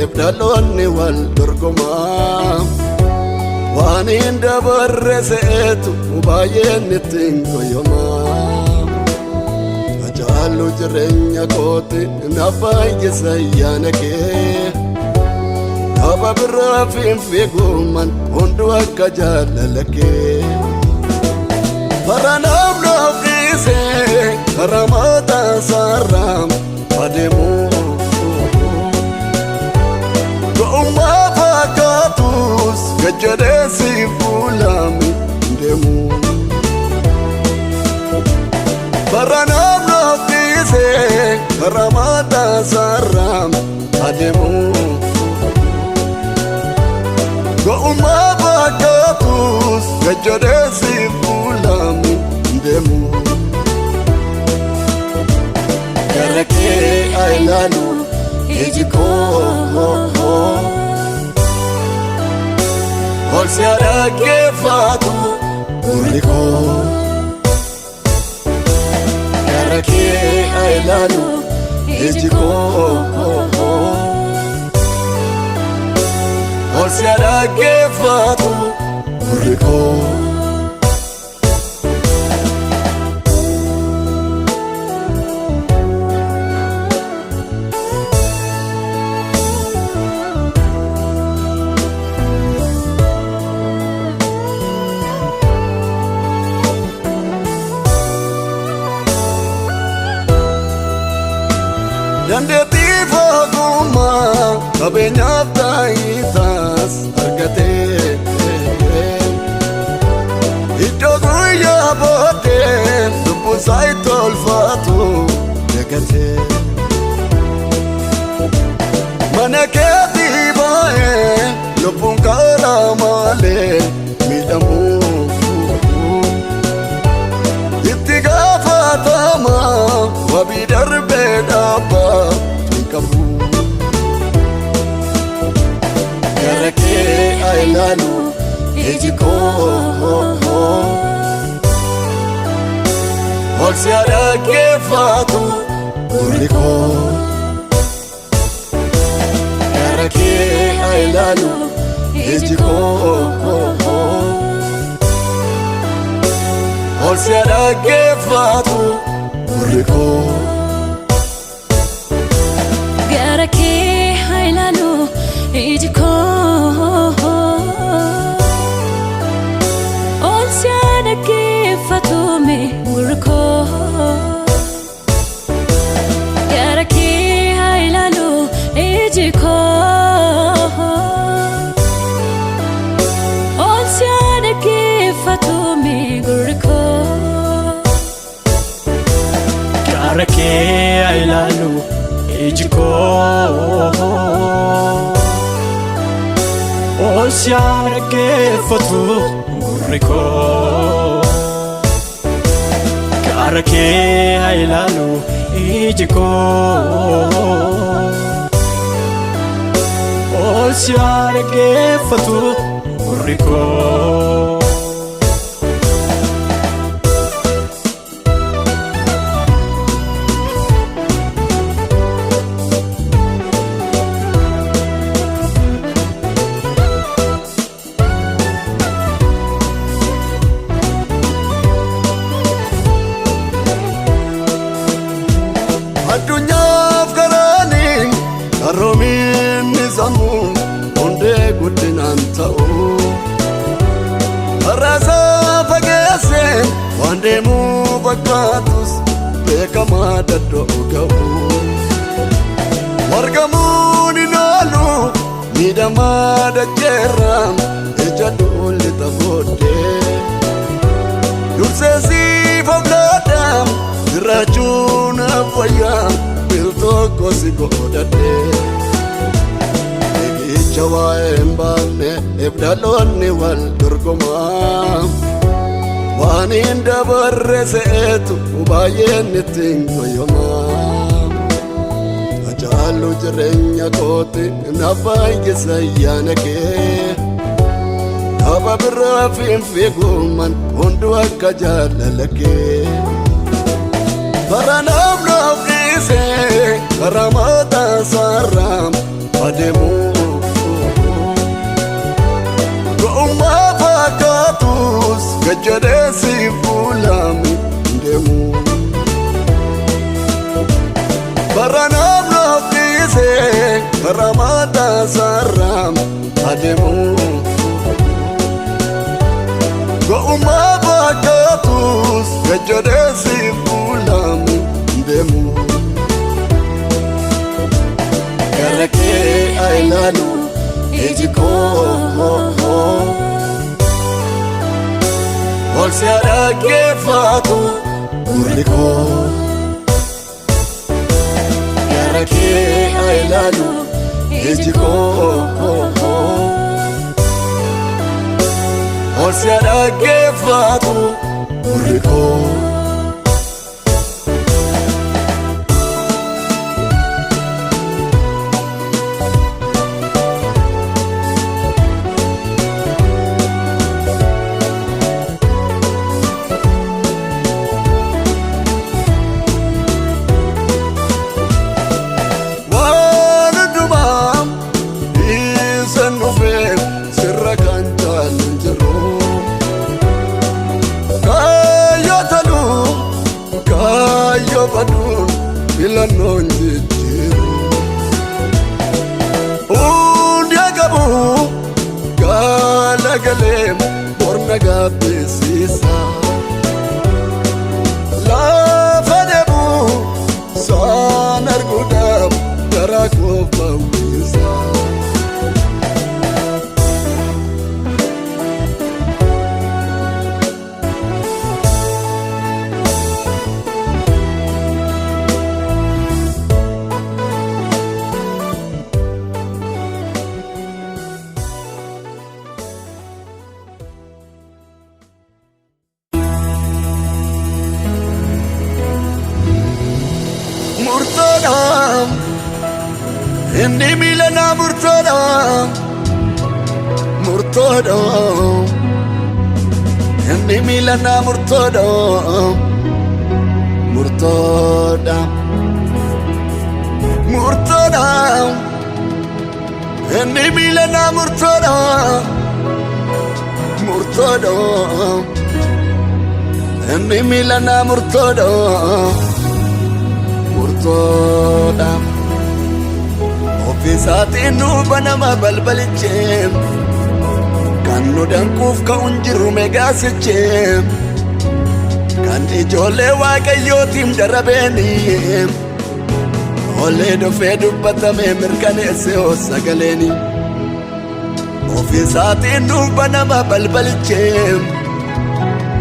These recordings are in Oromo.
ibdalonni wal dorgomaa waan hin dabarre seetu baay'een ittiin goyomaa ajaalu jireenya kooti na baay'isa ayyaana kee nama biraaf hin fiiguman hundu akka jaalala kee baranaaf naaf dhiisee karaa mataa sarraam adeemuu go'ummaa fakkaatus gajjadee si fuulami deemuu baranaaf naaf dhiisee karaa mataa sarraam adeemuu go'ummaa fakkaatus gajjadee si fuulami deemuu gara kee ilaalu iji koo ol si dhaggeeffatu gurri koo gara kee ilaalu iji koo ol si dhaggeeffatu gurri koo dandeettii fagummaa qabeenyaaf taayitas argatee iddoo guyyaa booddee lubbuun isaa itti ulfaatu eegatee mana keetii baay'ee lubbuun karaa malee miidhamuu itti gaafatama wabii darbee dhaabaa qabu gara kee ilaalu iji koo ol si dhaggeeffatu gurri koo gara kee ilaalu iji koo ol si dhaggeeffatu gurri koo gara kee ilaalu iji koo ol si dhaggeeffatu gurri koo gara kee ilaalu iji koo ol si dhaggeeffatu gurri koo gara kee ilaalu iji koo ol si dhaggeeffatu gurri koo gara kee ilaalu iji koo ol si dhaggeeffatu gurri koo addunyaaf garaaniin qaroomiin nizamuun hundee guddinaan ta'u har'aasaa fageesseen waan deemuu fakkaatus beekamaa dadda'u ga'u argamuun hin oolu miidhamaa dacheerraan ija dullita booddee dursee siif oblaadhaam jiraachuun afwayyaa biltokko si godhadhee eegicha waa'ee hin baafne ibdalonni wal dorgomaa waan hin dabarre seetu baay'een ittiin goyomaa ajaalu jireenya kooti na baay'isa ayyaana kee nama biraaf hin fiiguman hundu akka jaalala kee baranaaf naaf dhiisee karaa mataa sarraam adeemu go'ummaa fakkaatus gajjadee si fuulami deemu baranaaf noofise karamata sarram adeemu go'ummaa fakkaatus gajjadee si fuulami deemu gara kee ilaalu iji koo ol si dhaggeeffatu gurri koo gara kee ilaalu iji koo ol si dhaggeeffatu gurri koo badun filannoon jijjiiru hundia qabu gaala galeem borna gaabbeessiisa lafa deemu saan arguudhaaf garaa koo fawwiisa murtoodhaam inni miilana murtoodhaam murtoodhaam inni miilana murtoodhaam murtoodhaam murtoodhaam inni miilana murtoodhaam murtoodhaam inni miilana murtoodhaam murtoodhaam ofiisaatiin nu banama balbalicheem kan nu danquuf ka'uun jiru meegaasicheem kan ijoollee waaqayyootiim darabeeniim ollee dhufee dubbatame mirkaneesse sagaleeni ofiisaatiin nu banama balbalicheem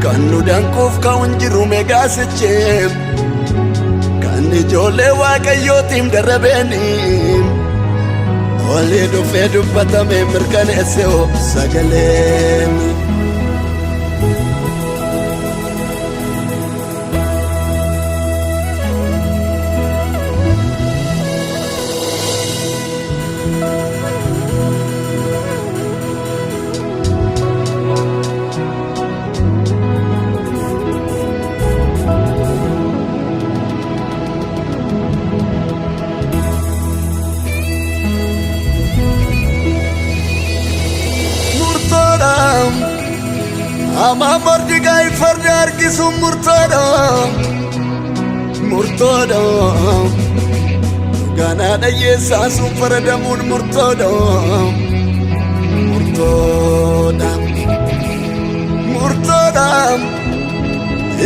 kan nu danquuf ka'uun jiru meegaasicheem ijoollee waaqayyootiim darabeeniim ollee dhufee dubbatame mirkaneesse sagaleeni ama Mordecai farda harkisu murtoodhaam murtoodhaam gana dhayyeessaa sun faradamuun murtoodhaam murtoodhaam murtoodhaam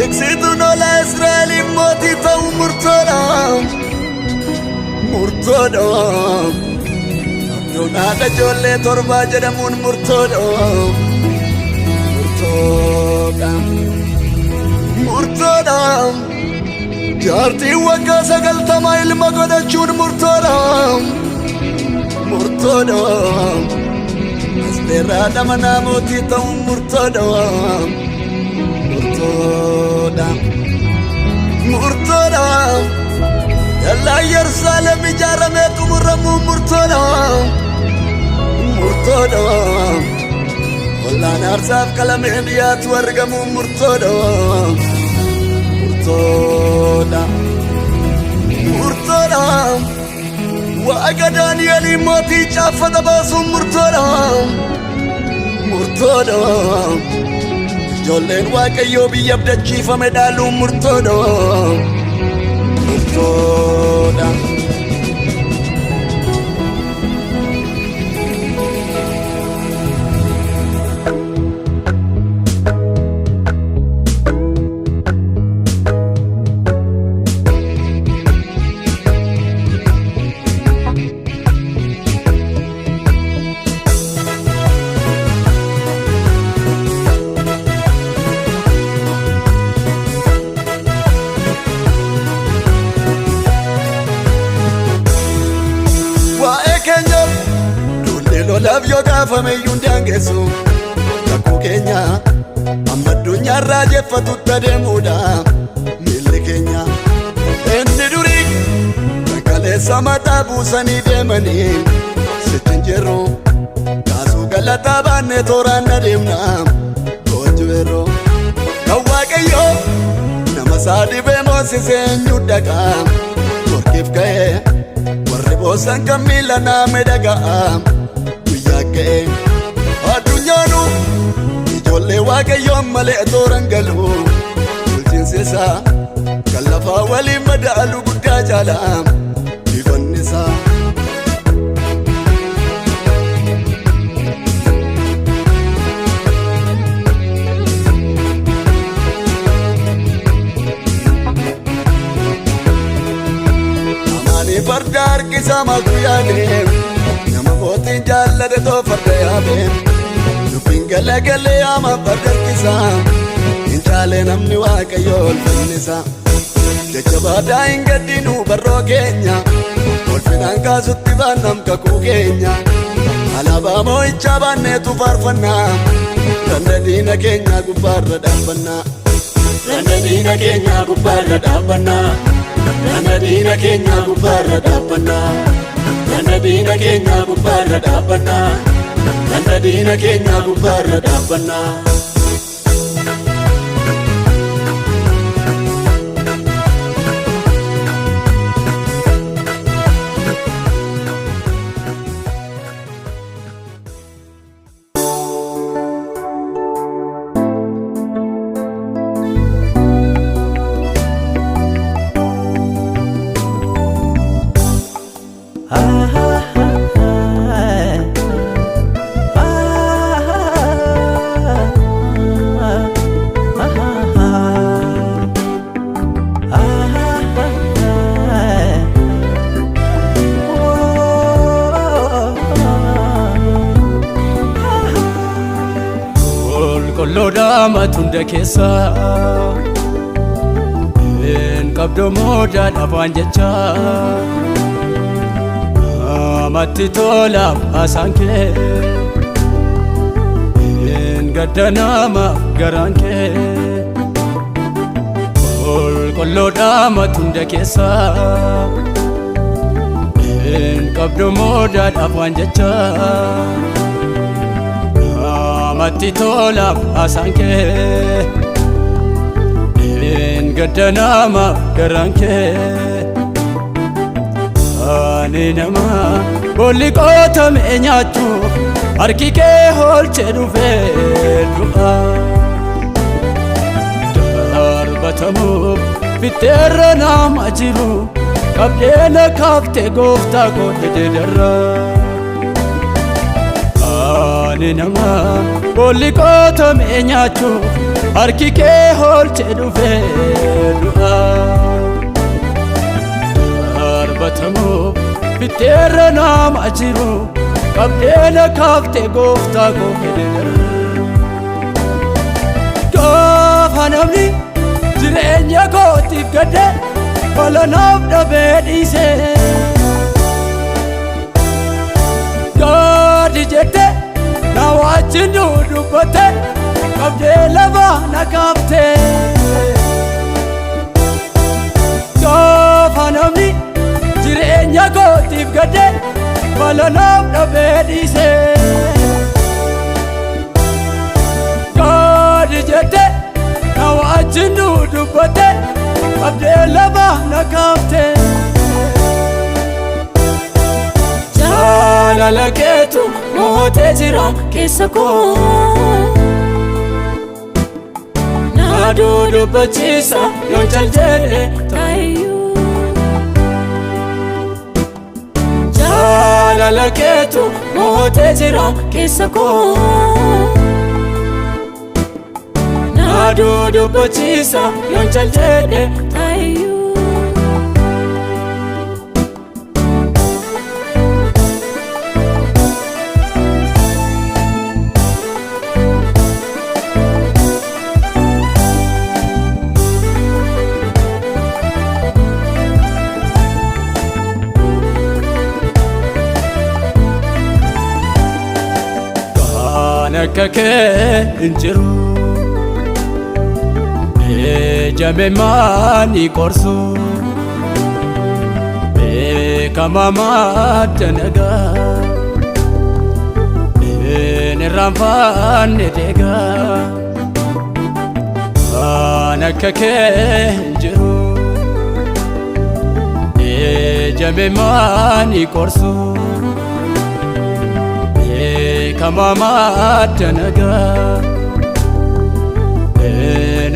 eegsituun ola Israa'eliin mootii ta'uu murtoodhaam murtoodhaam abdoon haadha ijoollee torbaa jedhamuun murtoodhaam murtoodhaam murtoodhaam jaartii waggaa 90 ilma godhachuun murtoodhaam murtoodhaam asxeerraa manaa mootii ta'uun murtoodhaam murtoodhaam murtoodhaam dallaa Yerusaalem ijaaramee xumuramuun murtoodhaam murtoodhaam ollaan aarsaaf qalamee dhiyaatu argamuun murtoodhaam murtoodhaam murtoodhaam waaqa Daani'eel mootii caaffata baasuun murtoodha ijoolleen Waaqayyoo biyya abdachiifame dhaaluun murtoodha. Lolaaf yoo gaafame iyyuu daangessu kakuu keenya amma addunyaa irraa jeffatutti adeemuudha miilli keenya. Inni durii kaleessa mataa buusanii deemanii sittin jirru kaasuu galataa baannee tooraan adeemna goojjuweeroo. Kan Waaqayyoo nama isaa dhibee moosisee eenyu dhaqaa morkiif ka'ee warri boosan kan miila naame dhaga'a. Addunyaanu ijoollee Waaqayyoon malee tooran galu bulchiinsi isaa kan lafaa waliin madaalu guddaa jaala bifanni isaa. Amaanii farda harkisaa maaltu yaadee mootiin jaallate too farda yaabeen dubbiin galagalee ama farda harkisaa hin caalee namni Waaqayyoo ulfinnisaa. Jajjabaataa hin gaddinuu barroo keenya ulfinaan kaasutti baannam kakuu keenya. Alaabaa moo'ichaa baanneetu faarfannaa randa diina keenya gubbaarra dhaabbannaa. Randa diina keenya gubbaarra dhaabbannaa. Randa diina keenya gubbaarra dhaabbannaa. Randa diina keenya gubbaarra dhaabbannaa. Randa diina keenya gubbaarra dhaabbannaa. Qolloodhaama tunda keessa hin qabdu moodaa dhabaan jecha amatti tolaaf haasaan kee hin gadda namaaf garaan kee. Qolloodhaama tunda keessa hin qabdu moodaa dhabaan jecha amatti tolaaf haasaan kee hin gadda namaaf garaan kee. Ani nama boolli qootame nyaachuuf harki kee oolchee dhufee du'a darbatamuuf fitteerra nama jiru qabdee na kaaftee gooftaa koo deedarra. Ani nama boolli qootame nyaachuuf harki kee oolchee dhufee du'a darbatamuuf fitteerra nama jiru qabdee na kaaftee gooftaa koo deedarra. Gaafa namni jireenya kootiif gadde balanaaf dhabee dhiisee gaadi jette na wajjin dubbate qabdee lafaa na kaaftee. Gaafa namni jireenya kootiif gadde balanaaf dhabee dhiisee gaadi jette na wajjin dubbate qabdee lafaa na kaaftee. jaalala keetu mootee jira keessa koo naaduu dubbachiisa yoo jaljedhe ta'iyyuu jaalala keetu mootee jira keessa koo naaduu dubbachiisa yoo jaljedhe ta'iyyuu akka kee hin jiru ejame maani qorsu beekama madda nagaa irraanfanne deegaa waan akka kee hin jiru ejame maani qorsu kama madda nagaa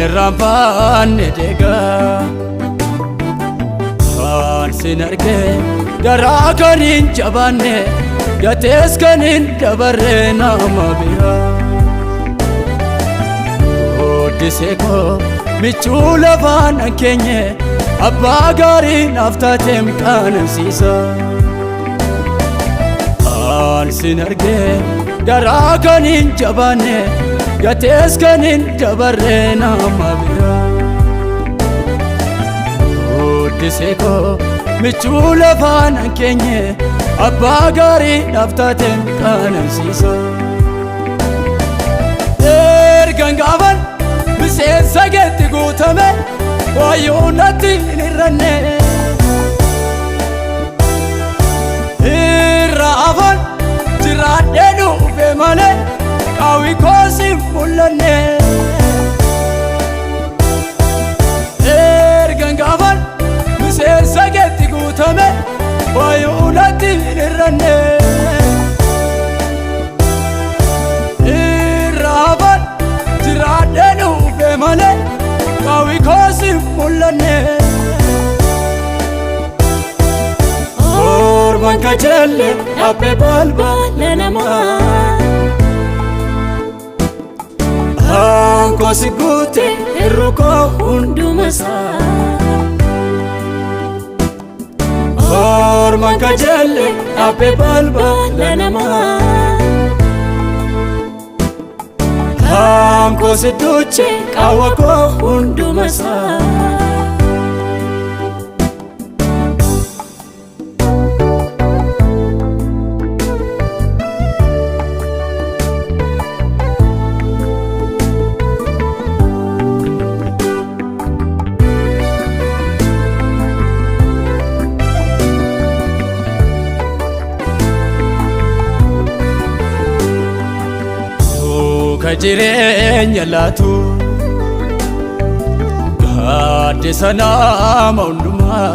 irraanfanne deegaa waan sin argee garaa kan hin jabaanne gatees kan hin dabarre nama biraa oddisee koo michuu lafaan an keenye abbaa gaarii naaf taateem qaanansiisa waan sin argee garaa kan hin jabaanne gatees kan hin dabarre nama biraa oddisee koo michuu lafaan an keenye abbaa gaarii naaf taateem qaanansiisa ergan gaafan miseensa keetti guutame waayyoo natti hin hir'anne irra afan jiraadhee dhufe malee qaawwi koosiin mul'anne ergan gaafan miseensa keetti guutame waayyoo natti hin hir'anne irra afan jiraadhee dhufe malee qaawwi koosiin mul'anne orman kajeelle dhaabbe balbala namaa aankoo si guute hirru koo hundumasaa orman kajeelle dhaabbe balbala namaa aankoo si duuche qaawwa koo hundumasaa jireenya laatu gaaddisa nama hundumaa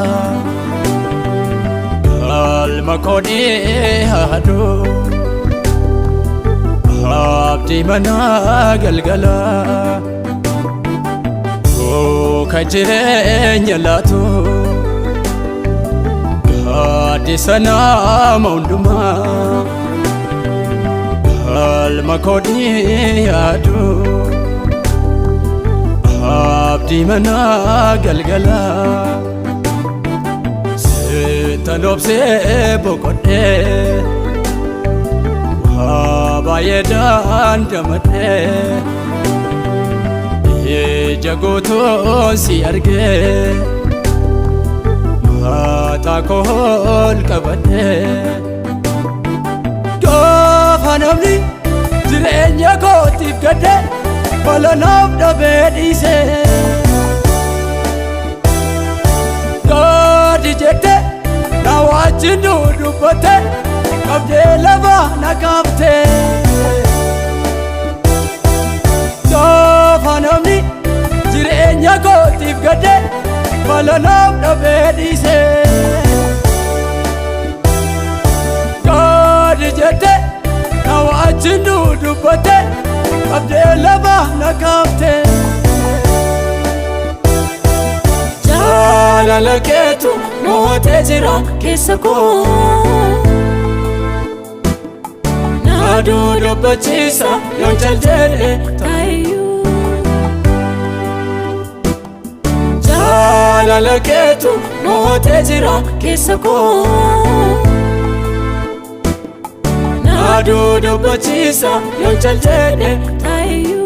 galma koodhee haadhoo abdii manaa galgala ka jireenya laatu gaaddisa nama hundumaa galma koodhee haadhoo abdii manaa galgala seetan obsee boqodhee baay'ee daandamadhee ija guutuun si argee mataa koo ol qabadhee gaafa namni jireenya kootiif gadde balanaaf dhabee dhiisee gaadi jette na wajjin dubbatte qabdee lafa na qabtee gaafa namni jireenya kootiif gadde balanaaf dhabee dhiisee gaadi dubbate abdee lama na kaafte jaalala keetu mootee jira keessa koo naaduu dubbachiisa yoon jaljedhe ta'iyyuu jaalala keetu mootee jira keessa koo naaduu dubbachiisa yoon jaljedhe ta'iyyuu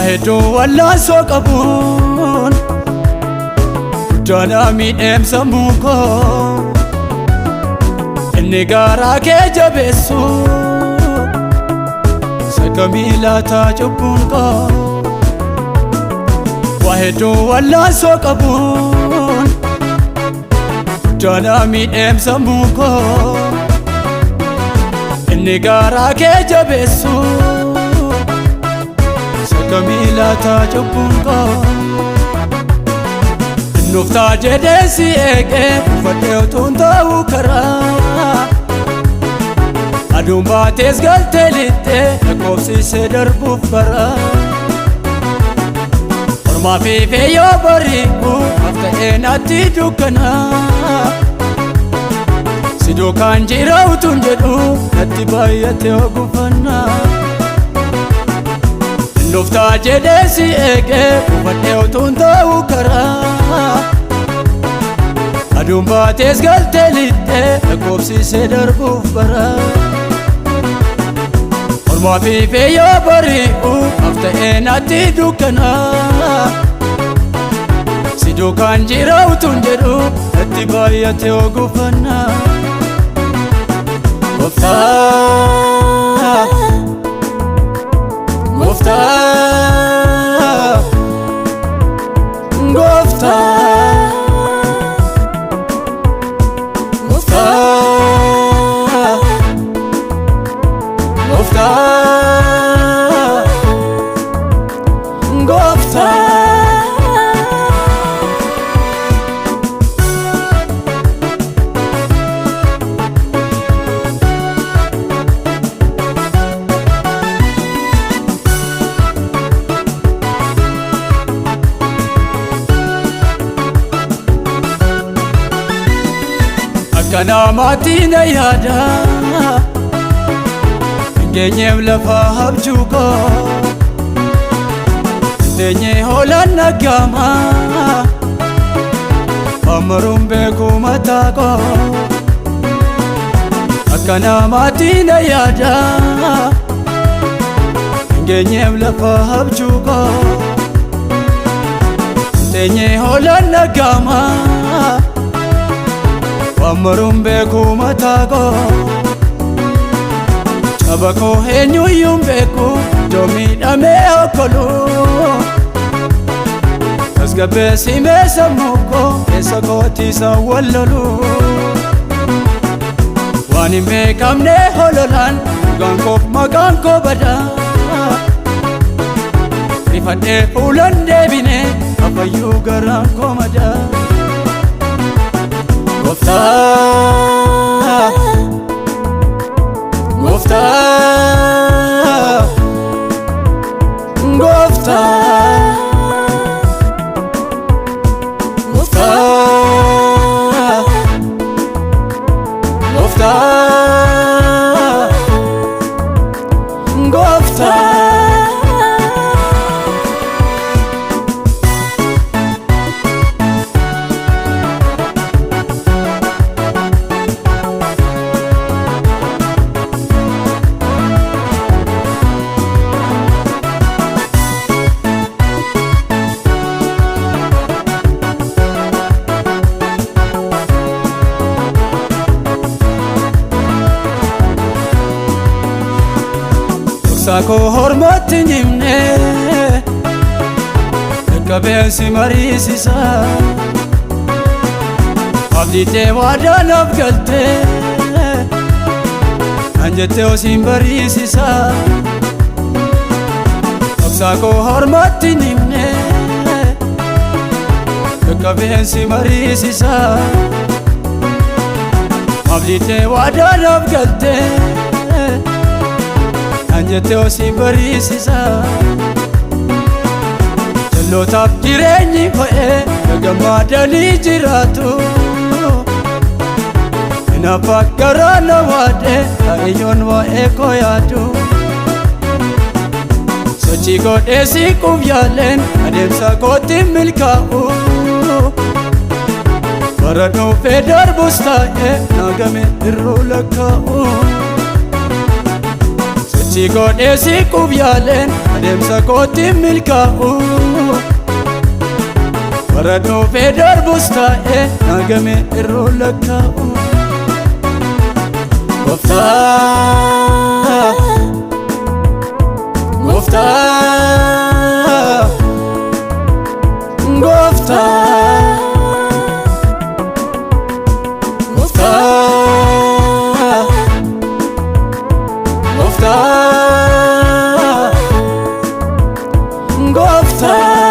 hedduu wallaansoo qabuun guddaadhaa miidheemsa muukoo inni gaaraa kee jabeessu sagamii laataa cubbuun koo waa hedduu wallaansoo qabuun guddaadhaa miidheemsa muukoo inni gaaraa kee jabeessu Kamilata chobunko Nufta jedesi eke Ufate utunta ukara Adumba tes galte litte Ekofsi se darbu fara Orma fife yo bariku Afta enati dukana Sido kanjira utunjedu Nati bayate ogufana Nufta jedesi eke Ufate utunta ukara Adumba tes galte litte Ekofsi se darbu fara Orma fife yo bariku Afta enati dukana Sido kanjira utunjedu Nati bayate ogufana Gofta Gofta Gofta Gofta Gofta Gofta Kana matina yada Ngenyem lafa habjuko Denye holan nagama Amarumbe kumatako Kana matina yada Ngenyem lafa habjuko Denye holan nagama Amarumbe kumatako Chabako henyu yumbeku Jomi dame okolu Asgabe sime samuko Esa koti sa wallolu Wani me kamne hololan Gankof maganko bada Rifate ulan debine Apayu garan komada Gofta Gofta Gofta Gofta Gofta Gofta dhoksaa koo hormatti hin himne qaqqabeensi mariisisa abdiitee waadaa naaf galtee kan jettee osiin bariisisa dhoksaa koo hormatti hin himne qaqqabeensi mariisisa abdiitee waadaa naaf galtee kan jettee osiin bariisisa jalootaaf jireenyi ko'ee gammadanii jiraatu nafa garaa nawaadhe kaayyoon waa'ee koo yaadu sochii godhee siquuf yaaleen adeemsa kootti milkaa'u bara dhuufee darbus taa'ee naagame irruu lakkaa'u sochii godhee siquuf yaaleen adeemsa kootti milkaa'u bara dhuufee darbus taa'ee naagame irruu lakkaa'u Gooftaa, Gooftaa, Gooftaa, Gooftaa, Gooftaa, Gooftaa.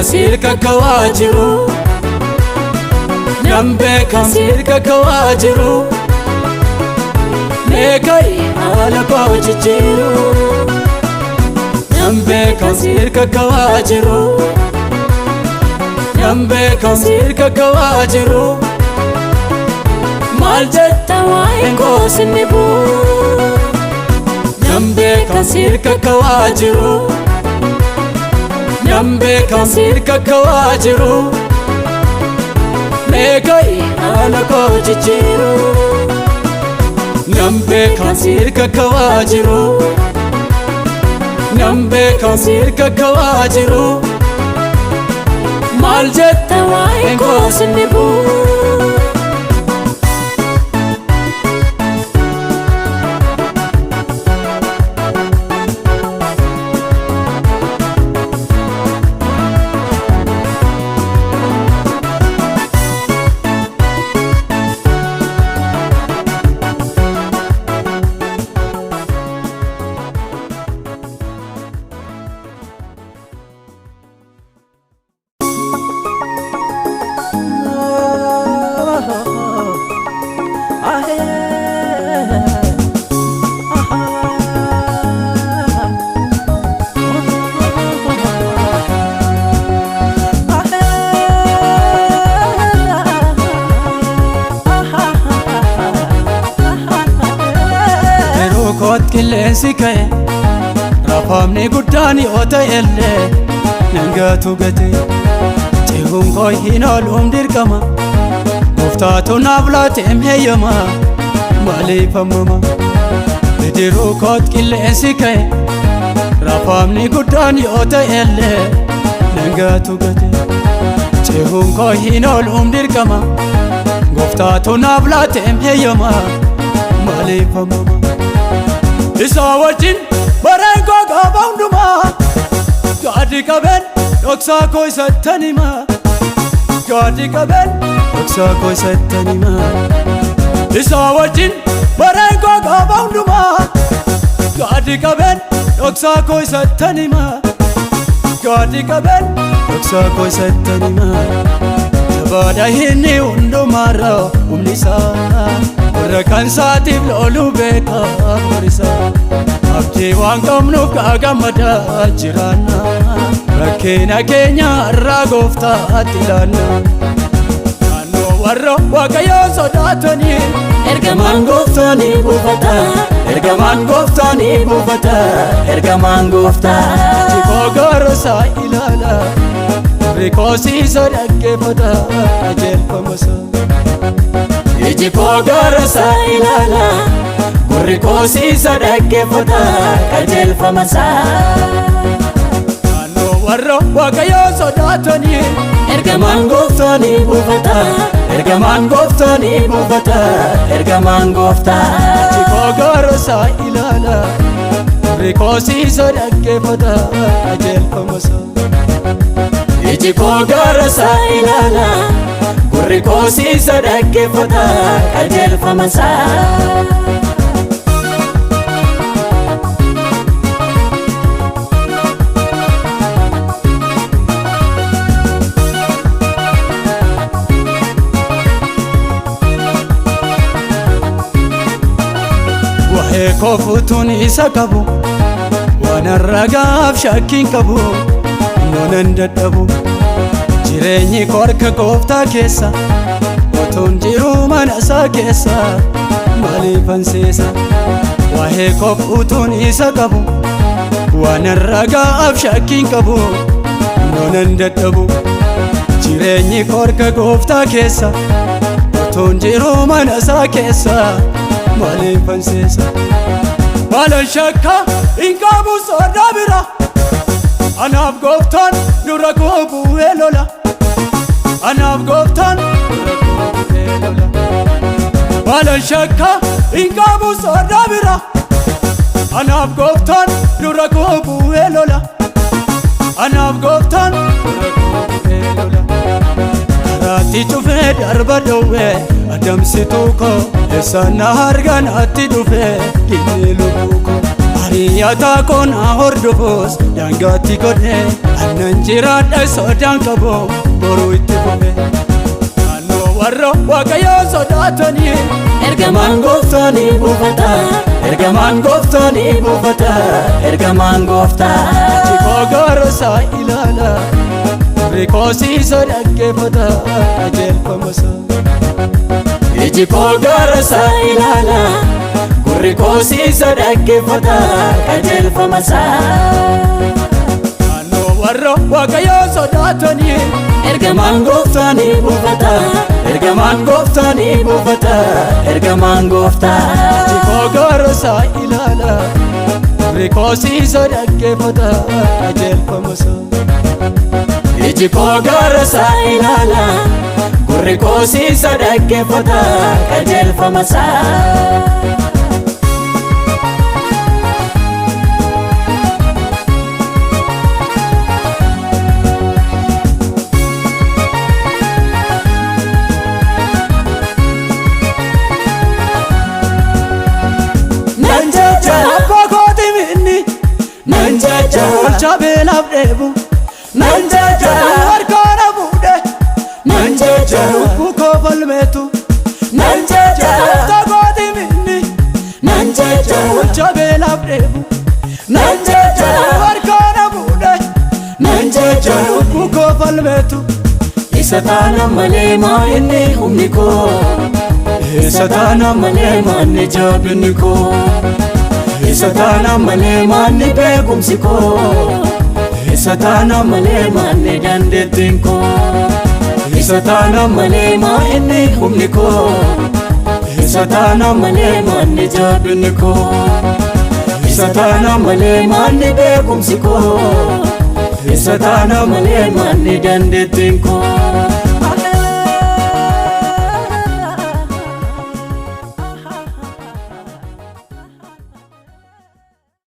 Sirka kawajiru Nambe kam sirka kawajiru Nekai ala kawajiru Nambe kam sirka kawajiru Nambe kam sirka kawajiru Maljetta waiko sinibu Nambe kam sirka kawajiru Nambe kan sirka kawajiru Negai ala kawajiru Nambe kan sirka kawajiru Nambe kan sirka kawajiru Maljetta waiko sinibu Qilleensi ka'e raafamni guddaan yoo ta'ellee nangatu gate cehuun koo hin ooluun dirqama gooftaatu naaf laateem heeyyama maaliif hammama bidiruu koot qilleensi ka'e raafamni guddaan yoo ta'ellee nangatu gate cehuun koo hin ooluun dirqama gooftaatu naaf laateem heeyyama maaliif hammama Isa wajjin bareen koo qaba hundumaa Gaaddi qabeen dhoksaa koo isattan himaa Gaaddi qabeen dhoksaa koo isattan himaa Isa wajjin bareen koo qaba hundumaa Gaaddi qabeen dhoksaa koo isattan himaa Gaaddi qabeen dhoksaa koo isattan himaa Jabaadha inni hundumaarra humni isaa warra kan saatiif loolu beeka horisa abdii waan qabnuuf gagammadaa jiraanna rakkina keenya irraa gooftaatti ilaanna naannoo warra waaqayyoon sodaatanii ergamaan gooftaanii buufata ergamaan gooftaanii buufata ergamaan gooftaa jikoo gaarasaa ilaala rikoosiisa dhaggeeffata qajeelfamasa iji koo gaarasaa ilaala gurri koo siisa dhaggeeffata qajeelfamasaa. Naannoo warra Waaqayyoo sodaatanii ergamaan Gooftaanii buufata ergamaan Gooftaanii buufata ergamaan Gooftaa. Iji koo gaarasaa ilaala gurri koo siisa dhaggeeffata qajeelfamasaa. Iji koo gaarasaa ilaala gurri koo siisa dhaggeeffata qajeelfamasaa. Waa'ee koo fuutuun isa qabu waan ragaaf shakkiin qabu noonan dadhabu jireenyi koo harka Gooftaa keessa otoon jiruu mana isaa keessa maaliifan seesa. Waa'ee koo fuutuun isa qabu waan ragaaf shakkiin qabu noonan dadhabu jireenyi koo harka Gooftaa keessa otoon jiruu mana isaa keessa maaliifan seesa. Maalan shakka hin qabu sodaa bira anaaf Gooftaan dura koo bu'ee lola anaaf Gooftaan dura koo bu'ee lola. Maalan shakka hin qabu sodaa bira anaaf Gooftaan dura koo bu'ee lola anaaf Gooftaan dura koo bu'ee lola. Karaatti cufee darba dhowwee adamsituu koo eessaan na harganaatti dhufee dhiibee lubbuu koo. Hariyyataa koo na hordofus daangaatti godhee annan jiraadha sodaan qabu boruu itti fufe. Naannoo warra Waaqayyoo sodaatanii ergamaan Gooftaanii buufata ergamaan Gooftaanii buufata ergamaan Gooftaa. Iji koo gaarasaa ilaala gurri koo siisa dhaggeeffata qajeelfamasaa. Iji koo gaarasaa ilaala gurri koo siisa dhaggeeffata qajeelfamasaa. Naannoo warra Waaqayyoo sodaatanii ergamaan Gooftaanii buufata ergamaan Gooftaanii buufata ergamaan Gooftaa. Iji koo gaarasaa ilaala gurri koo siisa dhaggeeffata qajeelfamasaa. Iji koo gaarasaa ilaala gurri koo siisa dhaggeeffata qajeelfamasaa. Nan jaja abbaa kooti minni nan jaja olcha beelaaf dheebu nan jaja harkaana fuudhe nan jaja lubbuu koo falmeetu nan jaja abbaa kooti minni nan jaja olcha beelaaf dheebu nan jaja harkaana fuudhe nan jaja lubbuu koo falmeetu. Isa taana malee maa inni humni koo isa taana malee maanni jabinni koo isa taana malee maanni beekumsi koo isa taana malee maanni dandeettiin koo isa taana malee maa inni humni koo isa taana malee maanni jabinni koo isa taana malee maanni beekumsi koo isa taana malee maanni dandeettiin koo.